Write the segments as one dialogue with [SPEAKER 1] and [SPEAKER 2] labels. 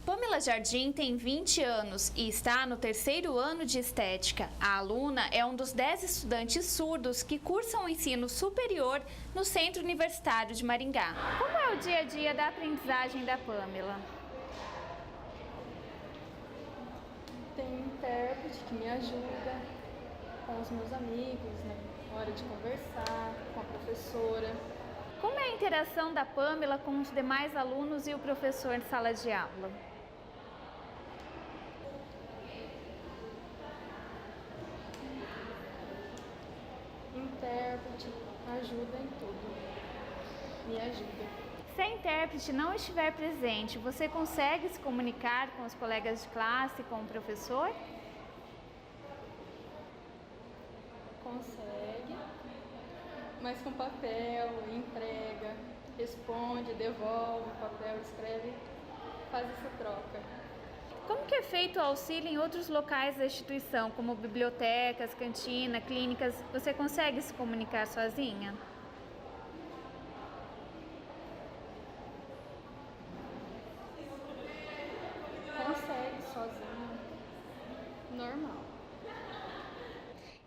[SPEAKER 1] Pamela Jardim tem 20 anos e está no 3º ano de estética. A aluna é um dos 10 estudantes surdos que cursam o ensino superior no Centro Universitário de Maringá. Como é o dia a dia da aprendizagem da Pamela?
[SPEAKER 2] Tem um intérprete que me ajuda com os meus amigos, na hora de conversar, com a professora.
[SPEAKER 1] Como é a interação da Pamela com os demais alunos e o professor em sala de aula?
[SPEAKER 2] Intérprete ajuda em tudo, me ajuda.
[SPEAKER 1] Se a intérprete não estiver presente, você consegue se comunicar com os colegas de classe, com o professor?
[SPEAKER 2] Consegue, mas com papel, entrega, responde, devolve o papel, escreve, faz essa troca.
[SPEAKER 1] Como que é feito o auxílio em outros locais da instituição, como bibliotecas, cantina, clínicas? Você consegue se comunicar sozinha?
[SPEAKER 2] Consegue sozinho, normal.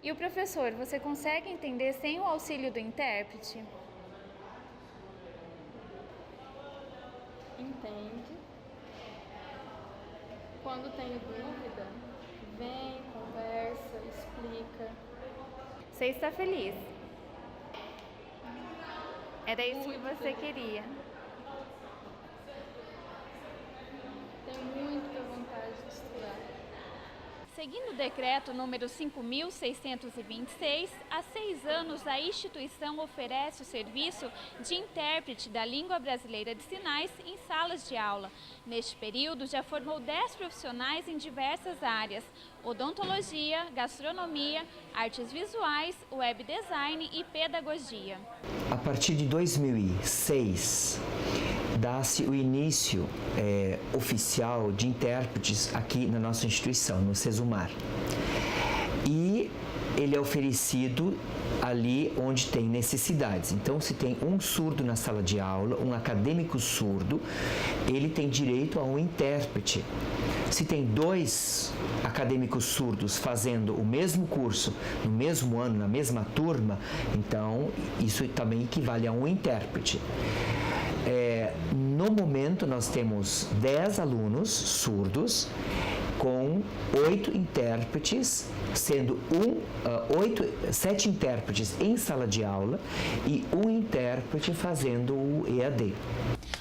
[SPEAKER 1] E o professor, você consegue entender sem o auxílio do intérprete?
[SPEAKER 2] Entende. Quando tem dúvida, vem, conversa, explica.
[SPEAKER 1] Você está feliz? Era isso que
[SPEAKER 2] Muito
[SPEAKER 1] você
[SPEAKER 2] feliz.
[SPEAKER 1] queria.
[SPEAKER 2] Tenho muita vontade de estudar.
[SPEAKER 1] Seguindo o decreto número 5.626, há 6 anos a instituição oferece o serviço de intérprete da língua brasileira de sinais em salas de aula. Neste período, já formou 10 profissionais em diversas áreas: odontologia, gastronomia, artes visuais, web design e pedagogia.
[SPEAKER 3] A partir de 2006, dá-se o início oficial de intérpretes aqui na nossa instituição, no Sesumar. E ele é oferecido ali onde tem necessidades. Então, se tem um surdo na sala de aula, um acadêmico surdo, ele tem direito a um intérprete. Se tem 2 acadêmicos surdos fazendo o mesmo curso, no mesmo ano, na mesma turma, então isso também equivale a um intérprete. No momento, nós temos 10 alunos surdos com 8 intérpretes, sendo 7 intérpretes em sala de aula e um intérprete fazendo o EAD.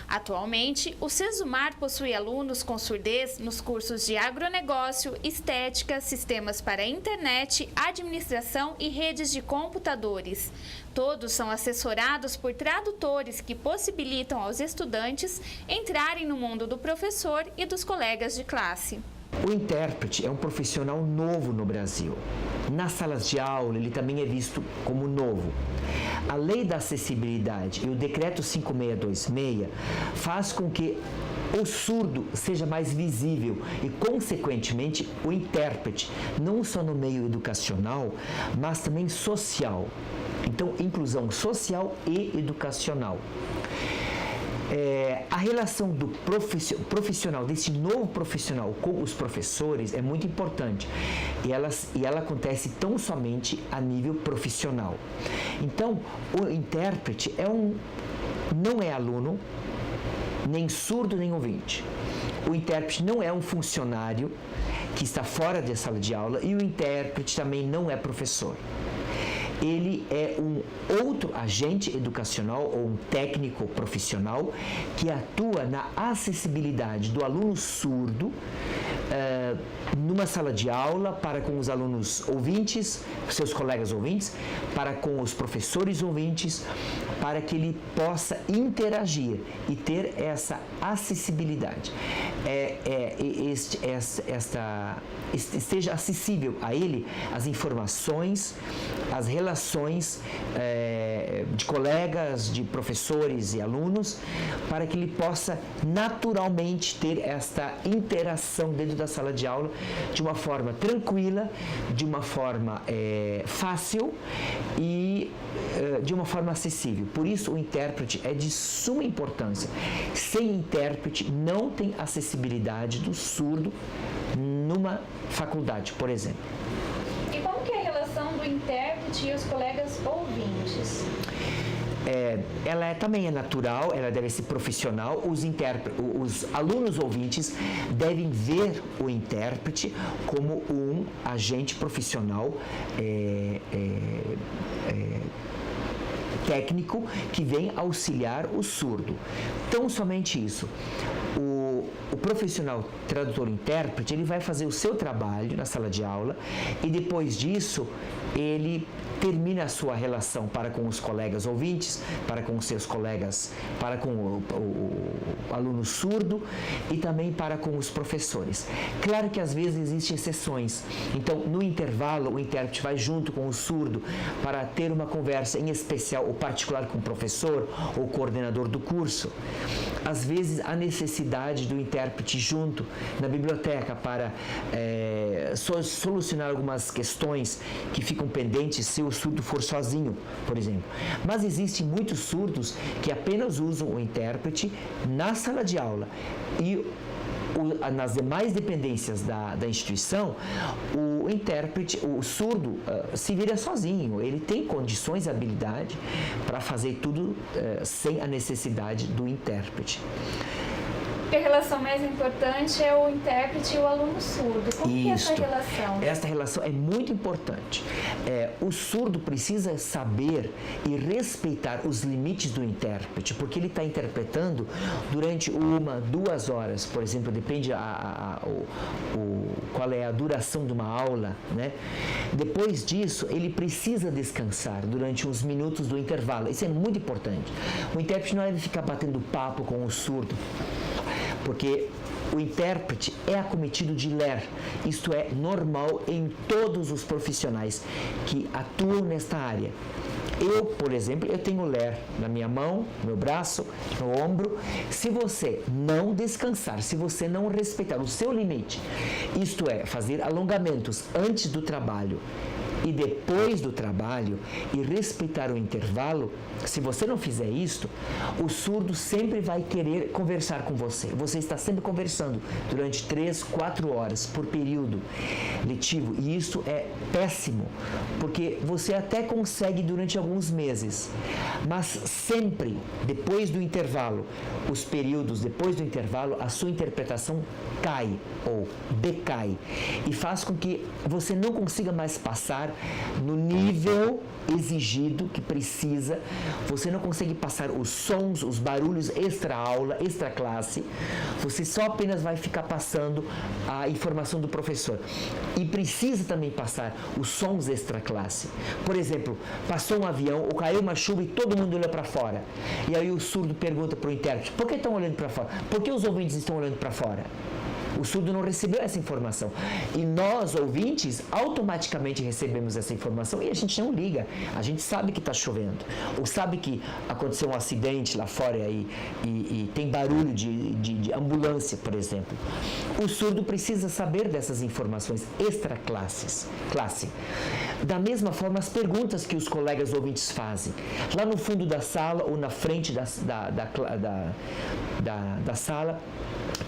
[SPEAKER 1] Atualmente, o Sesumar possui alunos com surdez nos cursos de agronegócio, estética, sistemas para internet, administração e redes de computadores. Todos são assessorados por tradutores que possibilitam aos estudantes entrarem no mundo do professor e dos colegas de classe.
[SPEAKER 3] O intérprete é um profissional novo no Brasil. Nas salas de aula, ele também é visto como novo. A Lei da Acessibilidade e o Decreto 5626 faz com que o surdo seja mais visível e, consequentemente, o intérprete, não só no meio educacional, mas também social. Então, inclusão social e educacional. A relação do profissional, desse novo profissional com os professores é muito importante e ela acontece tão somente a nível profissional. Então, o intérprete não é aluno, nem surdo, nem ouvinte. O intérprete não é um funcionário que está fora da sala de aula e o intérprete também não é professor. Ele é um outro agente educacional ou um técnico profissional que atua na acessibilidade do aluno surdo numa sala de aula para com os alunos ouvintes, seus colegas ouvintes, para com os professores ouvintes, para que ele possa interagir e ter essa acessibilidade. Esteja acessível a ele as informações, as relações de colegas, de professores e alunos, para que ele possa naturalmente ter esta interação dentro da sala de aula de uma forma tranquila, de uma forma fácil e de uma forma acessível. Por isso o intérprete é de suma importância. Sem intérprete não tem acessibilidade do surdo numa faculdade, por exemplo.
[SPEAKER 1] E como que é a relação do intérprete e os colegas ouvintes?
[SPEAKER 3] Ela também é natural, ela deve ser profissional. Os alunos ouvintes devem ver o intérprete como um agente profissional técnico que vem auxiliar o surdo. Tão somente isso. O profissional tradutor-intérprete, ele vai fazer o seu trabalho na sala de aula e depois disso ele termina a sua relação para com os colegas ouvintes, para com os seus colegas, para com o aluno surdo e também para com os professores. Claro que às vezes existem exceções. Então, no intervalo, o intérprete vai junto com o surdo para ter uma conversa em especial ou particular com o professor ou coordenador do curso. Às vezes, há necessidade do intérprete junto na biblioteca para solucionar algumas questões que ficam pendentes se o surdo for sozinho, por exemplo. Mas existem muitos surdos que apenas usam o intérprete na sala de aula e nas demais dependências da instituição, o intérprete, o surdo, se vira sozinho. Ele tem condições e habilidade para fazer tudo sem a necessidade do intérprete.
[SPEAKER 1] A relação mais importante é o intérprete e o aluno surdo. Como que é essa relação?
[SPEAKER 3] Esta relação é muito importante. O surdo precisa saber e respeitar os limites do intérprete, porque ele está interpretando durante 1-2 horas, por exemplo, depende qual é a duração de uma aula, né? Depois disso, ele precisa descansar durante uns minutos do intervalo. Isso é muito importante. O intérprete não deve ficar batendo papo com o surdo, porque o intérprete é acometido de ler. Isto é normal em todos os profissionais que atuam nesta área. Eu, por exemplo, eu tenho ler na minha mão, no meu braço, no ombro. Se você não descansar, se você não respeitar o seu limite, isto é, fazer alongamentos antes do trabalho e depois do trabalho e respeitar o intervalo, se você não fizer isto, o surdo sempre vai querer conversar com você. Você está sempre conversando durante 3-4 horas por período letivo e isso é péssimo, porque você até consegue durante alguns meses, mas sempre depois do intervalo, os períodos depois do intervalo, a sua interpretação cai ou decai e faz com que você não consiga mais passar no nível exigido que precisa, você não consegue passar os sons, os barulhos extra-aula, extra-classe, você só apenas vai ficar passando a informação do professor. E precisa também passar os sons extra-classe. Por exemplo, passou um avião ou caiu uma chuva e todo mundo olhou para fora. E aí o surdo pergunta para o intérprete, por que estão olhando para fora? Por que os ouvintes estão olhando para fora? O surdo não recebeu essa informação. E nós, ouvintes, automaticamente recebemos essa informação e a gente não liga. A gente sabe que está chovendo. Ou sabe que aconteceu um acidente lá fora e tem barulho de ambulância, por exemplo. O surdo precisa saber dessas informações extra-classe. Da mesma forma, as perguntas que os colegas ouvintes fazem. Lá no fundo da sala ou na frente da sala,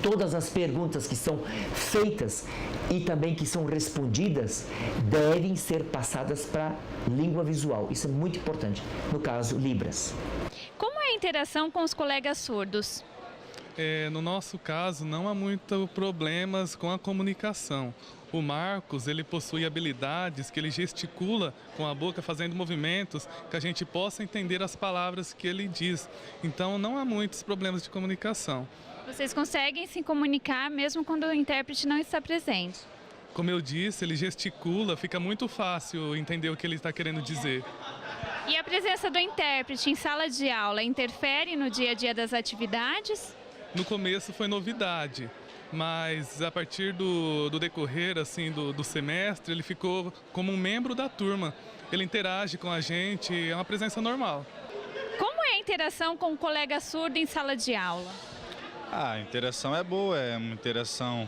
[SPEAKER 3] todas as perguntas que são feitas e também que são respondidas devem ser passadas para língua visual. Isso é muito importante, no caso, Libras.
[SPEAKER 1] Como é a interação com os colegas surdos?
[SPEAKER 4] No nosso caso, não há muitos problemas com a comunicação. O Marcos, ele possui habilidades que ele gesticula com a boca, fazendo movimentos que a gente possa entender as palavras que ele diz. Então, não há muitos problemas de comunicação.
[SPEAKER 1] Vocês conseguem se comunicar mesmo quando o intérprete não está presente?
[SPEAKER 4] Como eu disse, ele gesticula, fica muito fácil entender o que ele está querendo dizer.
[SPEAKER 1] E a presença do intérprete em sala de aula interfere no dia a dia das atividades?
[SPEAKER 4] No começo foi novidade, mas a partir do decorrer assim, do semestre, ele ficou como um membro da turma. Ele interage com a gente, é uma presença normal.
[SPEAKER 1] Como é a interação com o colega surdo em sala de aula?
[SPEAKER 5] A interação é boa, é uma interação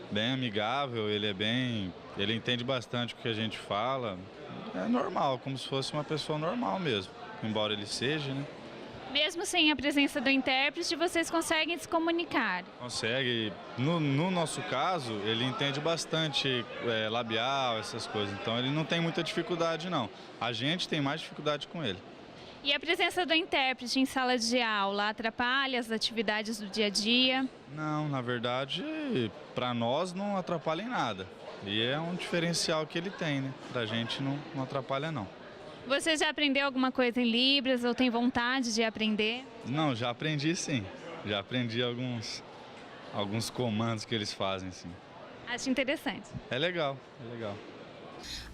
[SPEAKER 5] bem amigável, ele entende bastante o que a gente fala. É normal, como se fosse uma pessoa normal mesmo. embora ele seja, né?
[SPEAKER 1] Mesmo sem a presença do intérprete, vocês conseguem se comunicar?
[SPEAKER 5] Consegue. No nosso caso, ele entende bastante labial, essas coisas. Então, ele não tem muita dificuldade, não. A gente tem mais dificuldade com ele.
[SPEAKER 1] E a presença do intérprete em sala de aula atrapalha as atividades do dia a dia?
[SPEAKER 5] Não, na verdade, para nós não atrapalha em nada. E é um diferencial que ele tem, né? Pra gente não atrapalha, não.
[SPEAKER 1] Você já aprendeu alguma coisa em Libras ou tem vontade de aprender?
[SPEAKER 5] Não, já aprendi sim. Já aprendi alguns comandos que eles fazem, sim.
[SPEAKER 1] Acho interessante.
[SPEAKER 5] É legal, é legal.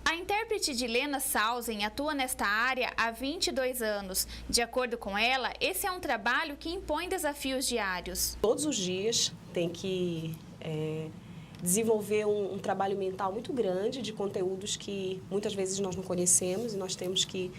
[SPEAKER 1] A intérprete Edilena Sausen atua nesta área há 22 anos. De acordo com ela, esse é um trabalho que impõe desafios diários.
[SPEAKER 6] Todos os dias tem que desenvolver um trabalho mental muito grande de conteúdos que muitas vezes nós não conhecemos e nós temos que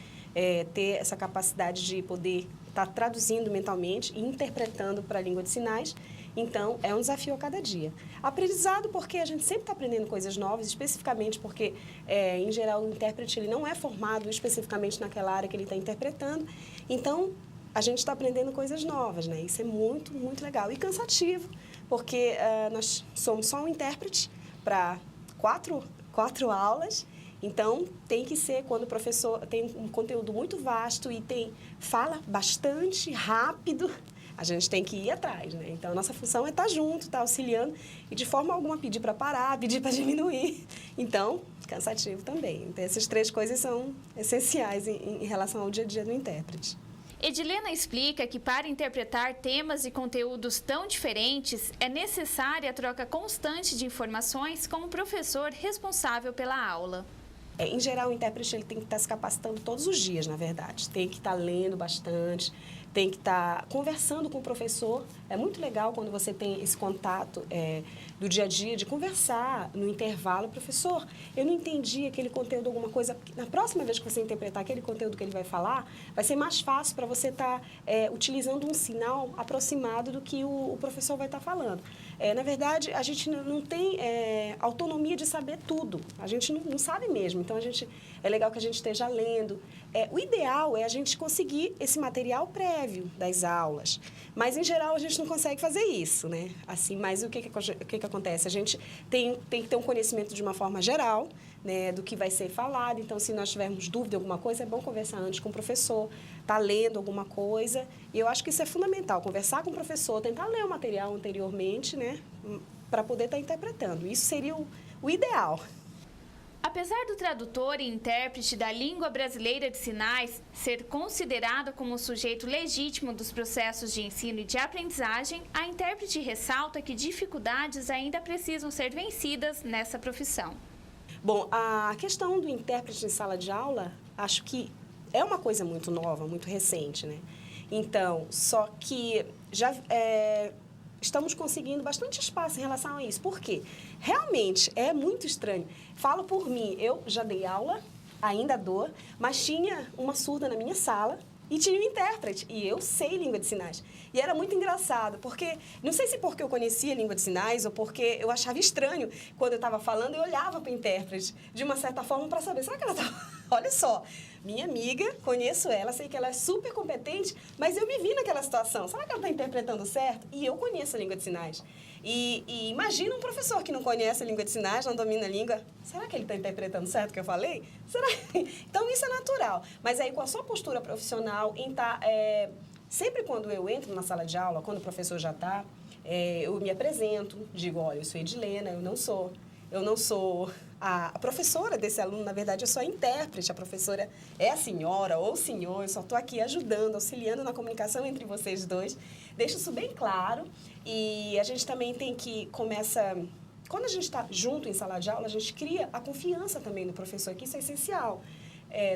[SPEAKER 6] ter essa capacidade de poder estar traduzindo mentalmente e interpretando para a língua de sinais. Então, é um desafio a cada dia. Aprendizado porque a gente sempre está aprendendo coisas novas, especificamente porque, em geral, o intérprete ele não é formado especificamente naquela área que ele está interpretando. Então, a gente está aprendendo coisas novas, né? Isso é muito, muito legal. E cansativo, porque nós somos só um intérprete para quatro aulas. Então, tem que ser quando o professor tem um conteúdo muito vasto e fala bastante rápido, a gente tem que ir atrás, né? Então, a nossa função é estar junto, estar auxiliando e, de forma alguma, pedir para parar, pedir para diminuir. Então, cansativo também. Então, essas três coisas são essenciais em relação ao dia a dia do intérprete.
[SPEAKER 1] Edilena explica que para interpretar temas e conteúdos tão diferentes, é necessária a troca constante de informações com o professor responsável pela aula.
[SPEAKER 6] Em geral, o intérprete ele tem que estar se capacitando todos os dias, na verdade. Tem que estar lendo bastante, tem que estar conversando com o professor. É muito legal quando você tem esse contato do dia a dia, de conversar no intervalo. Professor, eu não entendi aquele conteúdo, alguma coisa. Na próxima vez que você interpretar aquele conteúdo que ele vai falar, vai ser mais fácil para você estar utilizando um sinal aproximado do que o professor vai estar falando. Na verdade, a gente não tem autonomia de saber tudo. A gente não sabe mesmo. Então, é legal que a gente esteja lendo. O ideal é a gente conseguir esse material prévio das aulas. Mas, em geral, a gente não consegue fazer isso, né? Assim, mas o que acontece? A gente tem que ter um conhecimento de uma forma geral, né, do que vai ser falado. Então, se nós tivermos dúvida de alguma coisa, é bom conversar antes com o professor, estar lendo alguma coisa. E eu acho que isso é fundamental, conversar com o professor, tentar ler o material anteriormente, né, para poder estar interpretando. Isso seria o ideal.
[SPEAKER 1] Apesar do tradutor e intérprete da língua brasileira de sinais ser considerado como um sujeito legítimo dos processos de ensino e de aprendizagem, a intérprete ressalta que dificuldades ainda precisam ser vencidas nessa profissão.
[SPEAKER 6] Bom, a questão do intérprete em sala de aula, acho que é uma coisa muito nova, muito recente, né? Então, só que já estamos conseguindo bastante espaço em relação a isso. Por quê? Realmente é muito estranho. Falo por mim, eu já dei aula, ainda dou, mas tinha uma surda na minha sala e tinha um intérprete. E eu sei língua de sinais. E era muito engraçado, porque, não sei se porque eu conhecia língua de sinais ou porque eu achava estranho quando eu estava falando, eu olhava para o intérprete, de uma certa forma, para saber, será que ela está... Olha só, minha amiga, conheço ela, sei que ela é super competente, mas eu me vi naquela situação. Será que ela está interpretando certo? E eu conheço a língua de sinais. E imagina um professor que não conhece a língua de sinais, não domina a língua. Será que ele está interpretando certo o que eu falei? Será? Então, isso é natural. Mas aí, com a sua postura profissional, em estar... sempre quando eu entro na sala de aula, quando o professor já está, eu me apresento, digo, olha, eu sou Edilena, eu não sou a professora desse aluno, na verdade, eu sou a intérprete, a professora é a senhora ou o senhor, eu só estou aqui ajudando, auxiliando na comunicação entre vocês dois. Deixo isso bem claro e a gente também tem que quando a gente está junto em sala de aula, a gente cria a confiança também no professor, que isso é essencial.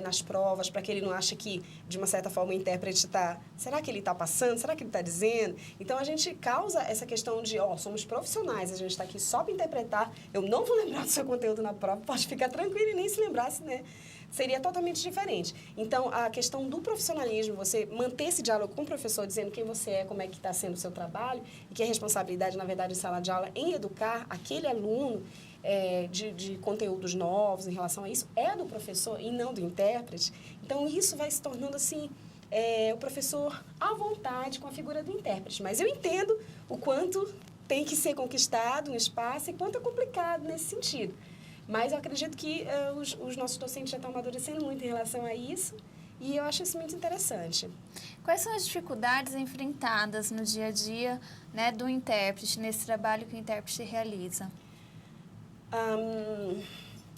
[SPEAKER 6] Nas provas, para que ele não ache que, de uma certa forma, o intérprete está... Será que ele está passando? Será que ele está dizendo? Então, a gente causa essa questão de, somos profissionais, a gente está aqui só para interpretar, eu não vou lembrar do seu conteúdo na prova, pode ficar tranquilo e nem se lembrasse, né? Seria totalmente diferente. Então, a questão do profissionalismo, você manter esse diálogo com o professor, dizendo quem você é, como é que está sendo o seu trabalho, e que a responsabilidade, na verdade, em sala de aula, em educar aquele aluno, de conteúdos novos em relação a isso é do professor e não do intérprete. Então, isso vai se tornando, assim, o professor à vontade com a figura do intérprete. Mas eu entendo o quanto tem que ser conquistado um espaço e quanto é complicado nesse sentido. Mas eu acredito que os nossos docentes já estão amadurecendo muito em relação a isso e eu acho isso muito interessante.
[SPEAKER 1] Quais são as dificuldades enfrentadas no dia a dia, né, do intérprete, nesse trabalho que o intérprete realiza?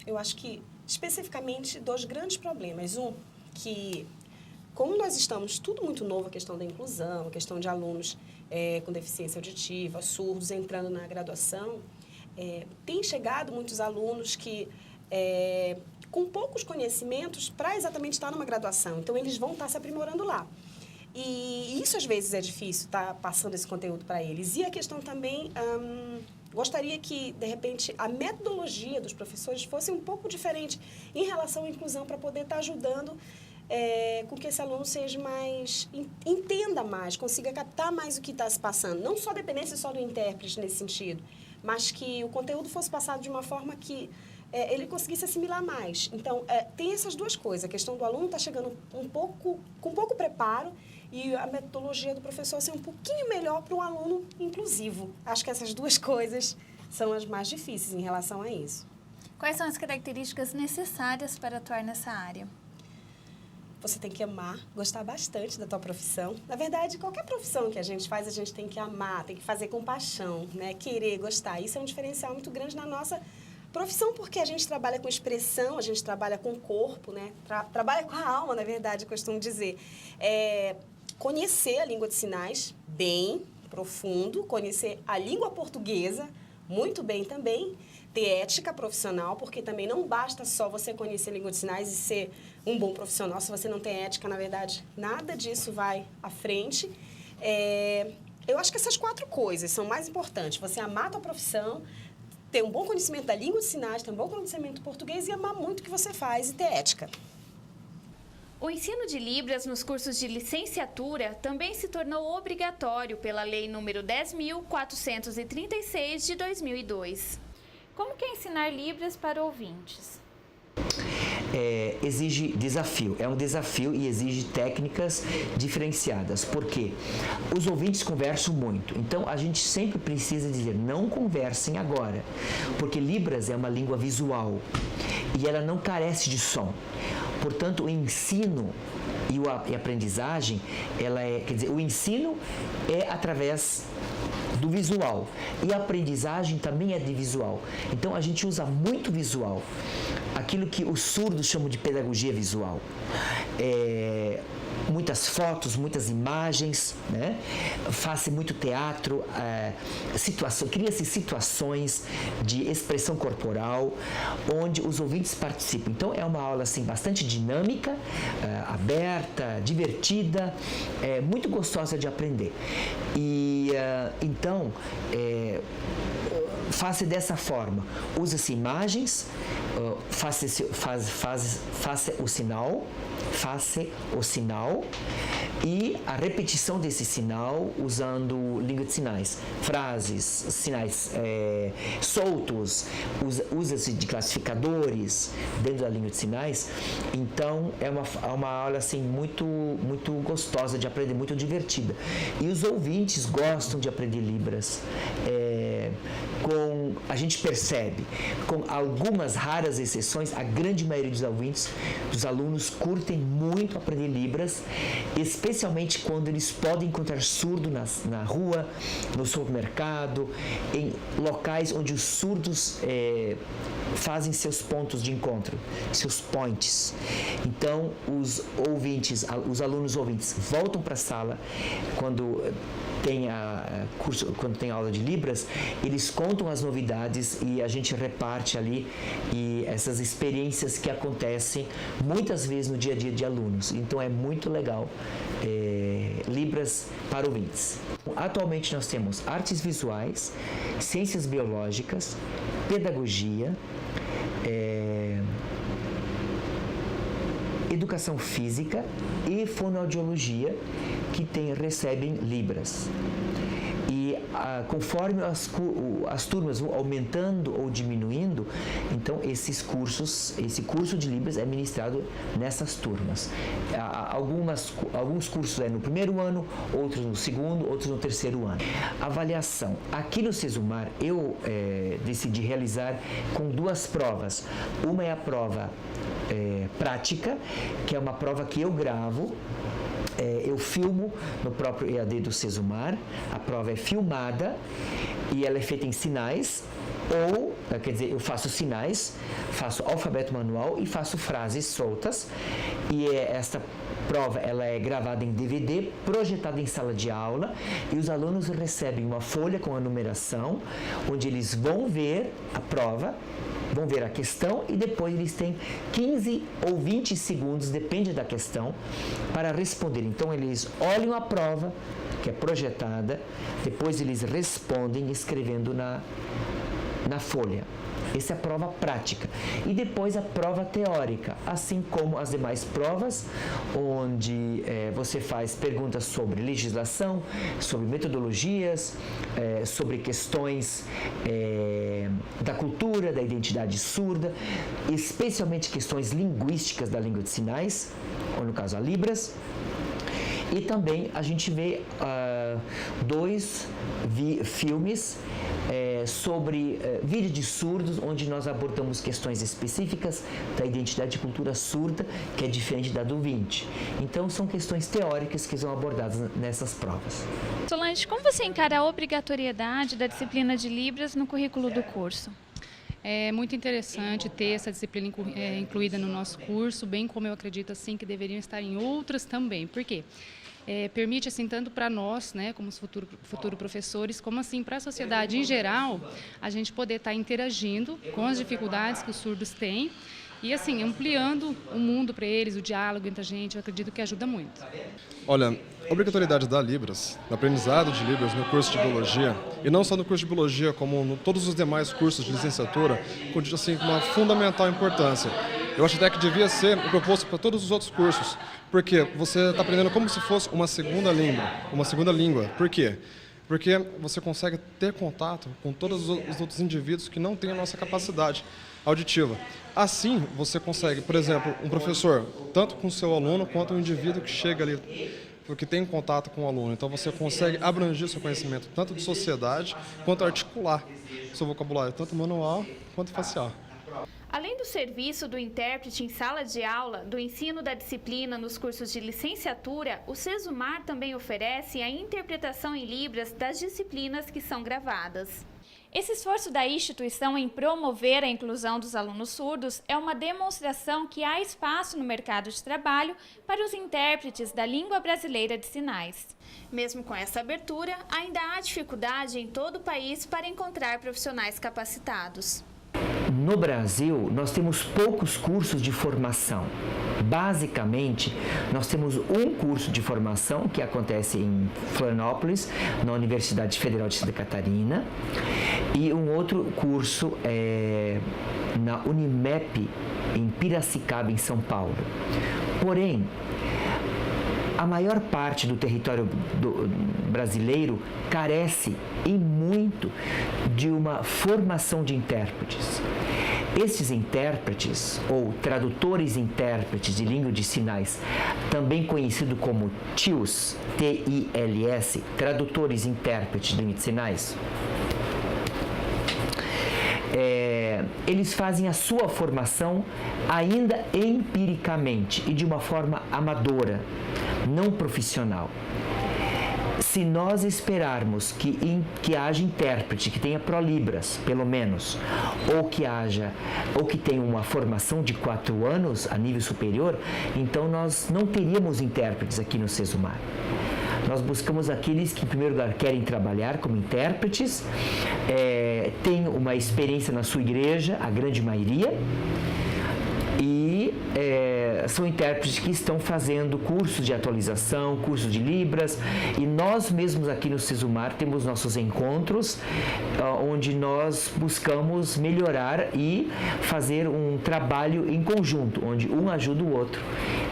[SPEAKER 6] Eu acho que, especificamente, 2 grandes problemas. Um, que como nós estamos tudo muito novo, a questão da inclusão, a questão de alunos com deficiência auditiva, surdos, entrando na graduação, tem chegado muitos alunos que, com poucos conhecimentos, para exatamente estar numa graduação. Então, eles vão estar se aprimorando lá. E isso, às vezes, é difícil, estar passando esse conteúdo para eles. E a questão também, gostaria que, de repente, a metodologia dos professores fosse um pouco diferente em relação à inclusão, para poder estar ajudando com que esse aluno seja mais, entenda mais, consiga captar mais o que está se passando. Não só dependência só do intérprete nesse sentido, mas que o conteúdo fosse passado de uma forma que ele conseguisse assimilar mais. Então, tem essas 2 coisas. A questão do aluno está chegando com pouco preparo e a metodologia do professor ser um pouquinho melhor para um aluno inclusivo. Acho que essas 2 coisas são as mais difíceis em relação a isso.
[SPEAKER 1] Quais são as características necessárias para atuar nessa área?
[SPEAKER 6] Você tem que amar, gostar bastante da tua profissão. Na verdade, qualquer profissão que a gente faz, a gente tem que amar, tem que fazer com paixão, né? Querer, gostar. Isso é um diferencial muito grande na nossa profissão, porque a gente trabalha com expressão, a gente trabalha com o corpo, né? Trabalha com a alma, na verdade, eu costumo dizer. Conhecer a língua de sinais bem profundo, conhecer a língua portuguesa muito bem também, ter ética profissional, porque também não basta só você conhecer a língua de sinais e ser um bom profissional. Se você não tem ética, na verdade, nada disso vai à frente. Eu acho que essas 4 coisas são mais importantes. Você amar a tua profissão, ter um bom conhecimento da língua de sinais, ter um bom conhecimento do português e amar muito o que você faz e ter ética.
[SPEAKER 1] O ensino de Libras nos cursos de licenciatura também se tornou obrigatório pela Lei nº 10.436 de 2002. Como que é ensinar Libras para ouvintes?
[SPEAKER 3] Exige desafio, é um desafio e exige técnicas diferenciadas, porque os ouvintes conversam muito, então a gente sempre precisa dizer, não conversem agora, porque Libras é uma língua visual e ela não carece de som, portanto o ensino e a aprendizagem, o ensino é através do visual e a aprendizagem também é de visual, então a gente usa muito visual, aquilo que os surdos chamam de pedagogia visual, muitas fotos, muitas imagens, né? Faz-se muito teatro, cria-se situações de expressão corporal, onde os ouvintes participam. Então, é uma aula assim, bastante dinâmica, aberta, divertida, muito gostosa de aprender. E, então, faça dessa forma, usa-se imagens, faça o sinal e a repetição desse sinal usando língua de sinais, frases, sinais soltos, usa-se de classificadores dentro da língua de sinais. Então é uma aula assim muito gostosa de aprender, muito divertida. E os ouvintes gostam de aprender Libras. A gente percebe, com algumas raras exceções, a grande maioria dos ouvintes, dos alunos, curtem muito aprender Libras, especialmente quando eles podem encontrar surdo na rua, no supermercado, em locais onde os surdos fazem seus pontos de encontro, seus points. Então, os alunos ouvintes voltam para a sala quando tem aula de Libras, eles contam as novidades e a gente reparte ali e essas experiências que acontecem muitas vezes no dia a dia de alunos. Então é muito legal Libras para ouvintes. Atualmente nós temos artes visuais, ciências biológicas, pedagogia, educação física e fonoaudiologia que recebem Libras. E conforme as turmas vão aumentando ou diminuindo, então esse curso de Libras é ministrado nessas turmas. Alguns cursos no primeiro ano, outros no segundo, outros no terceiro ano. Avaliação. Aqui no Sesumar eu decidi realizar com 2 provas. Uma é a prova prática, que é uma prova que eu gravo. Eu filmo no próprio EAD do Sesumar, a prova é filmada e ela é feita em sinais, ou, quer dizer, eu faço sinais, faço alfabeto manual e faço frases soltas, e esta prova ela é gravada em DVD, projetada em sala de aula, e os alunos recebem uma folha com a numeração, onde eles vão ver a prova, vão ver a questão e depois eles têm 15 ou 20 segundos, depende da questão, para responder. Então eles olham a prova, que é projetada, depois eles respondem escrevendo na folha. Essa é a prova prática. E depois a prova teórica, assim como as demais provas, onde você faz perguntas sobre legislação, sobre metodologias, sobre questões da cultura, da identidade surda, especialmente questões linguísticas da língua de sinais, ou no caso a Libras. E também a gente vê 2 filmes sobre vídeo de surdos, onde nós abordamos questões específicas da identidade e cultura surda, que é diferente da do 20. Então, são questões teóricas que são abordadas nessas provas.
[SPEAKER 1] Solange, como você encara a obrigatoriedade da disciplina de Libras no currículo do curso?
[SPEAKER 7] É muito interessante ter essa disciplina incluída no nosso curso, bem como eu acredito assim que deveriam estar em outras também. Por quê? Permite, assim, tanto para nós, né, como os futuros professores, como assim para a sociedade em geral, a gente poder estar interagindo com as dificuldades que os surdos têm e, assim, ampliando o mundo para eles, o diálogo entre a gente, eu acredito que ajuda muito.
[SPEAKER 8] Olha, a obrigatoriedade da Libras, no aprendizado de Libras no curso de Biologia, e não só no curso de Biologia, como em todos os demais cursos de licenciatura, com assim, uma fundamental importância. Eu acho até que devia ser proposto para todos os outros cursos, porque você está aprendendo como se fosse uma segunda língua. Por quê? Porque você consegue ter contato com todos os outros indivíduos que não têm a nossa capacidade auditiva. Assim, você consegue, por exemplo, um professor, tanto com o seu aluno, quanto um indivíduo que chega ali, que tem contato com o aluno. Então, você consegue abranger seu conhecimento, tanto de sociedade, quanto articular seu vocabulário, tanto manual quanto facial.
[SPEAKER 1] Além do serviço do intérprete em sala de aula, do ensino da disciplina nos cursos de licenciatura, o Sesumar também oferece a interpretação em Libras das disciplinas que são gravadas. Esse esforço da instituição em promover a inclusão dos alunos surdos é uma demonstração que há espaço no mercado de trabalho para os intérpretes da língua brasileira de sinais. Mesmo com essa abertura, ainda há dificuldade em todo o país para encontrar profissionais capacitados.
[SPEAKER 3] No Brasil, nós temos poucos cursos de formação. Basicamente, nós temos um curso de formação que acontece em Florianópolis, na Universidade Federal de Santa Catarina, e um outro curso na Unimep, em Piracicaba, em São Paulo. Porém, a maior parte do território brasileiro carece e muito de uma formação de intérpretes. Esses intérpretes, ou tradutores-intérpretes de língua de sinais, também conhecido como TILS, T-I-L-S, tradutores-intérpretes de língua de sinais, eles fazem a sua formação ainda empiricamente e de uma forma amadora, não profissional. Se nós esperarmos que haja intérprete que tenha ProLibras, pelo menos, ou que tenha uma formação de 4 anos a nível superior, então nós não teríamos intérpretes aqui no Sesumar. Nós buscamos aqueles que, em primeiro lugar, querem trabalhar como intérpretes, têm uma experiência na sua igreja, a grande maioria, e são intérpretes que estão fazendo cursos de atualização, cursos de Libras, e nós mesmos aqui no Sesumar temos nossos encontros, onde nós buscamos melhorar e fazer um trabalho em conjunto, onde um ajuda o outro.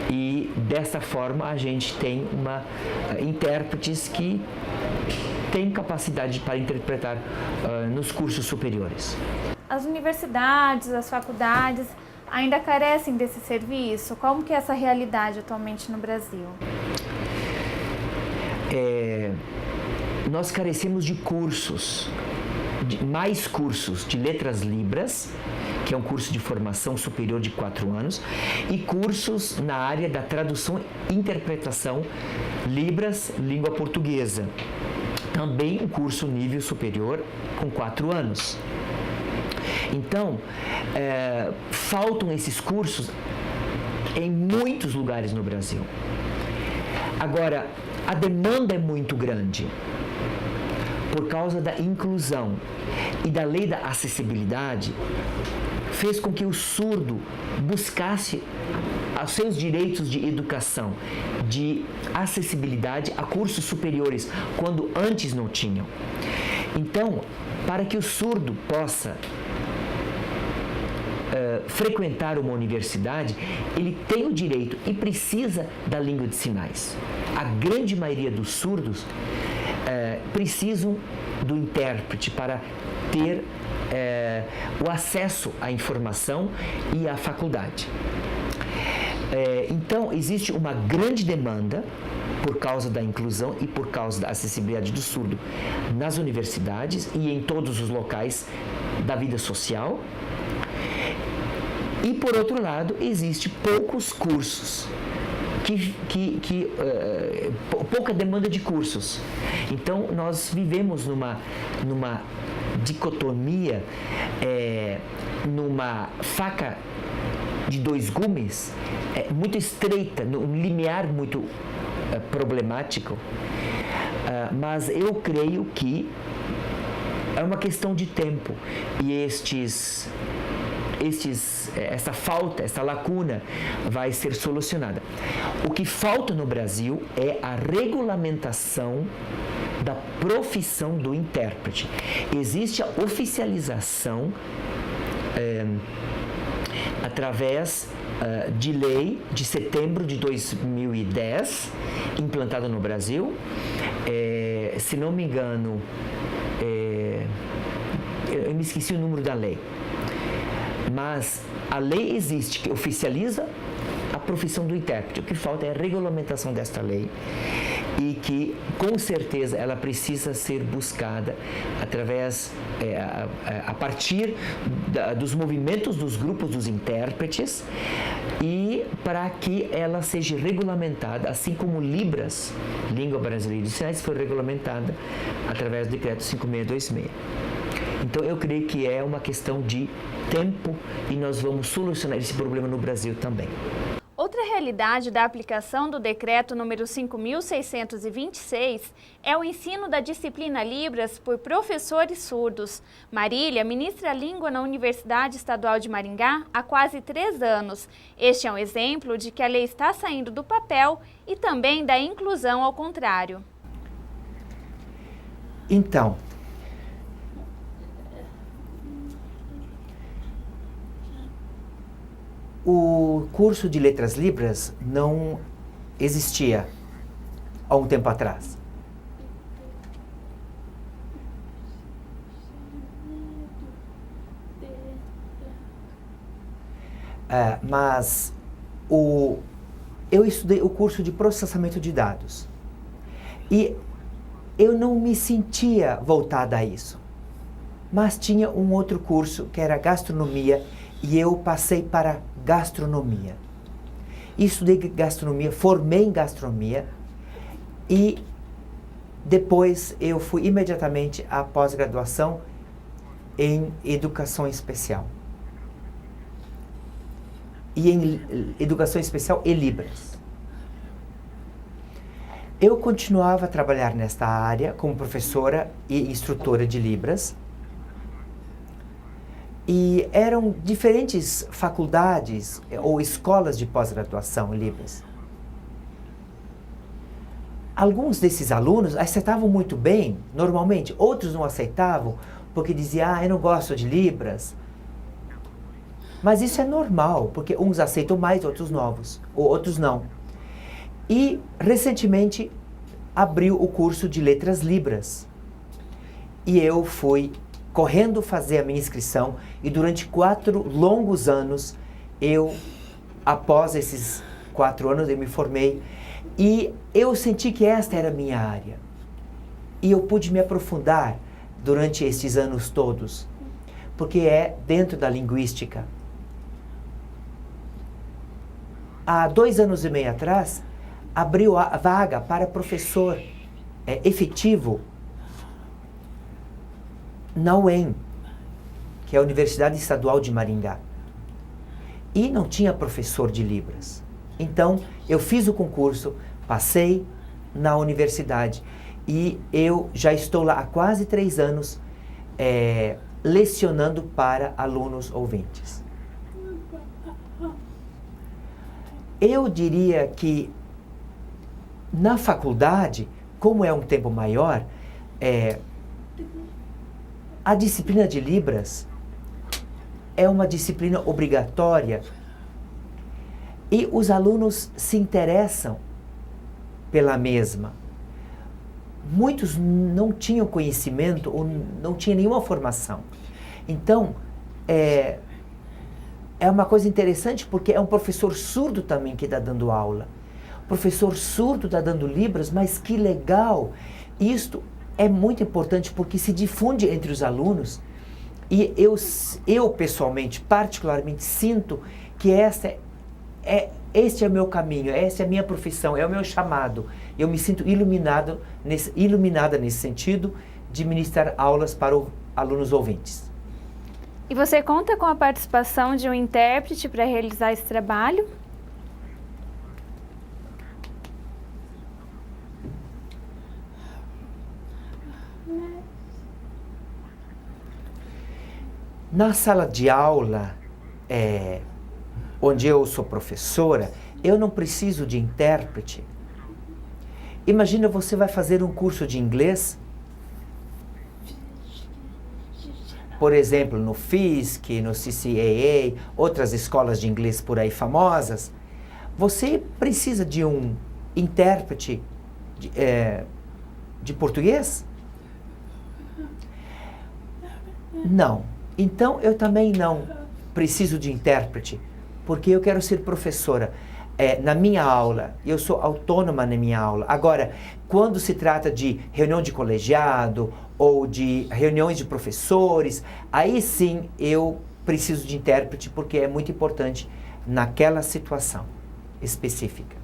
[SPEAKER 3] E dessa forma a gente tem intérpretes que têm capacidade para interpretar nos cursos superiores.
[SPEAKER 1] As universidades, as faculdades ainda carecem desse serviço? Como que é essa realidade atualmente no Brasil?
[SPEAKER 3] Nós carecemos de cursos, mais cursos de letras libras, que é um curso de formação superior de 4 anos, e cursos na área da tradução e interpretação Libras, língua portuguesa. Também um curso nível superior com 4 anos. Então, faltam esses cursos em muitos lugares no Brasil. Agora, a demanda é muito grande por causa da inclusão e da lei da acessibilidade, fez com que o surdo buscasse os seus direitos de educação, de acessibilidade a cursos superiores, quando antes não tinham. Então, para que o surdo possa frequentar uma universidade, ele tem o direito e precisa da língua de sinais. A grande maioria dos surdos precisam do intérprete para ter o acesso à informação e à faculdade. Então, existe uma grande demanda por causa da inclusão e por causa da acessibilidade do surdo nas universidades e em todos os locais da vida social. E, por outro lado, existe poucos cursos, pouca demanda de cursos. Então, nós vivemos numa dicotomia, numa faca de 2 gumes, muito estreita, num limiar muito problemático, mas eu creio que é uma questão de tempo e essa falta, essa lacuna vai ser solucionada. O que falta no Brasil é a regulamentação da profissão do intérprete. Existe a oficialização através de lei de setembro de 2010, implantada no Brasil. Se não me engano, eu me esqueci o número da lei. Mas a lei existe, que oficializa a profissão do intérprete. O que falta é a regulamentação desta lei e que, com certeza, ela precisa ser buscada através, a partir dos movimentos dos grupos dos intérpretes e para que ela seja regulamentada, assim como Libras, Língua Brasileira de Sinais, foi regulamentada através do decreto 5626. Então, eu creio que é uma questão de tempo e nós vamos solucionar esse problema no Brasil também.
[SPEAKER 1] Outra realidade da aplicação do decreto número 5.626 é o ensino da disciplina Libras por professores surdos. Marília ministra a língua na Universidade Estadual de Maringá há quase 3 anos. Este é um exemplo de que a lei está saindo do papel e também da inclusão ao contrário.
[SPEAKER 3] Então, o curso de Letras Libras não existia há um tempo atrás. Mas eu estudei o curso de processamento de dados e eu não me sentia voltada a isso. Mas tinha um outro curso que era gastronomia e eu passei para gastronomia. Estudei gastronomia, formei em gastronomia e depois eu fui imediatamente à pós-graduação em educação especial. E em educação especial e Libras. Eu continuava a trabalhar nesta área como professora e instrutora de Libras. E eram diferentes faculdades ou escolas de pós-graduação em Libras. Alguns desses alunos aceitavam muito bem, normalmente. Outros não aceitavam porque diziam, eu não gosto de Libras. Mas isso é normal, porque uns aceitam mais, outros novos, ou outros não. E, recentemente, abriu o curso de Letras Libras e eu fui correndo fazer a minha inscrição e durante 4 longos anos, após esses 4 anos, eu me formei e eu senti que esta era a minha área. E eu pude me aprofundar durante esses anos todos, porque é dentro da linguística. Há 2 anos e meio atrás, abriu a vaga para professor efetivo na UEM, que é a Universidade Estadual de Maringá. E não tinha professor de Libras. Então, eu fiz o concurso, passei na universidade e eu já estou lá há quase 3 anos lecionando para alunos ouvintes. Eu diria que na faculdade, como é um tempo maior, a disciplina de Libras é uma disciplina obrigatória e os alunos se interessam pela mesma. Muitos não tinham conhecimento ou não tinham nenhuma formação. Então, é uma coisa interessante porque é um professor surdo também que está dando aula. O professor surdo está dando Libras, mas que legal! Isto é muito importante porque se difunde entre os alunos e eu pessoalmente, particularmente, sinto que este é o meu caminho, essa é a minha profissão, é o meu chamado. Eu me sinto iluminada nesse sentido de ministrar aulas para alunos ouvintes.
[SPEAKER 1] E você conta com a participação de um intérprete para realizar esse trabalho?
[SPEAKER 3] Na sala de aula, onde eu sou professora, eu não preciso de intérprete. Imagina, você vai fazer um curso de inglês, por exemplo, no FISC, no CCAA, outras escolas de inglês por aí famosas. Você precisa de um intérprete de português? Não. Então, eu também não preciso de intérprete, porque eu quero ser professora. Na minha aula, eu sou autônoma na minha aula. Agora, quando se trata de reunião de colegiado ou de reuniões de professores, aí sim eu preciso de intérprete, porque é muito importante naquela situação específica.